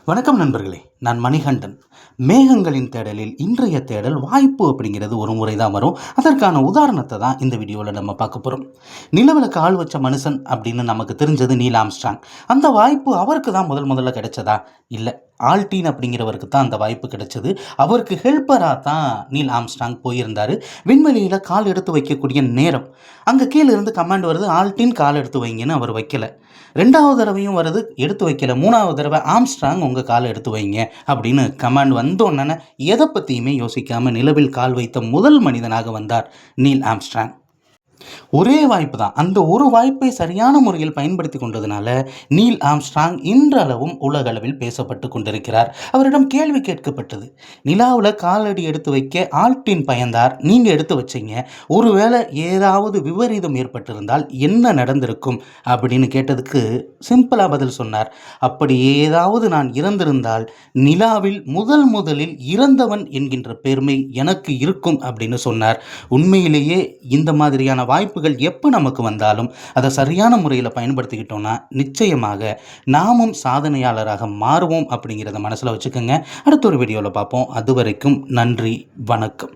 வணக்கம் நண்பர்களே, நான் மணிகண்டன். மேகங்களின் தேடலில் இன்றைய தேடல் வாய்ப்பு அப்படிங்கிறது ஒரு முறை தான் வரும். அதற்கான உதாரணத்தை தான் இந்த வீடியோவில் நம்ம பார்க்க போகிறோம். நிலவில் கால் வச்ச மனுஷன் அப்படின்னு நமக்கு தெரிஞ்சது நீல் ஆம்ஸ்ட்ராங். அந்த வாய்ப்பு அவருக்கு தான் முதல்ல கிடைச்சதா? இல்லை, ஆல்டீன் அப்படிங்கிறவருக்கு தான் அந்த வாய்ப்பு கிடைச்சது. அவருக்கு ஹெல்ப்பராக தான் நீல் ஆம்ஸ்ட்ராங் போயிருந்தார். விண்வெளியில் கால் எடுத்து வைக்கக்கூடிய நேரம் அங்கே கீழே இருந்து கமாண்ட் வருது, ஆல்டீன் கால் எடுத்து வைங்கன்னு. அவர் வைக்கல. 2வது தடவையும் வருது, எடுத்து வைக்கல. 3வது தடவை ஆம்ஸ்ட்ராங் உங்கள் காலை எடுத்து வைங்க அப்படின்னு கமாண்ட் வந்தோன்னே எதை பற்றியுமே யோசிக்காமல் நிலவில் கால் வைத்த முதல் மனிதனாக வந்தார் நீல் ஆம்ஸ்ட்ராங். ஒரே வாய்ப்பு தான். அந்த ஒரு வாய்ப்பை சரியான முறையில் பயன்படுத்தி கொண்டதுனால நீல் ஆம்ஸ்ட்ராங் இன்றளவும் உலக அளவில் பேசப்பட்டு கொண்டிருக்கிறார். அவரிடம் கேள்வி கேட்கப்பட்டது, நிலாவில் காலடி எடுத்து வைக்க ஆல்டின் பயந்தார், நீங்கள் எடுத்து வச்சீங்க, ஒருவேளை ஏதாவது விபரீதம் ஏற்பட்டிருந்தால் என்ன நடந்திருக்கும் அப்படின்னு கேட்டதுக்கு சிம்பிளாக பதில் சொன்னார். அப்படி ஏதாவது நான் இறந்திருந்தால் நிலாவில் முதலில் இறந்தவன் என்கின்ற பெருமை எனக்கு இருக்கும் அப்படின்னு சொன்னார். உண்மையிலேயே இந்த மாதிரியான வாய்ப்புகள் எப்போ நமக்கு வந்தாலும் அதை சரியான முறையில் பயன்படுத்திக்கிட்டோம்னா நிச்சயமாக நாமும் சாதனையாளராக மாறுவோம் அப்படிங்கிறத மனசில் வச்சுக்கோங்க. அடுத்த ஒரு வீடியோவில் பார்ப்போம். அது வரைக்கும் நன்றி, வணக்கம்.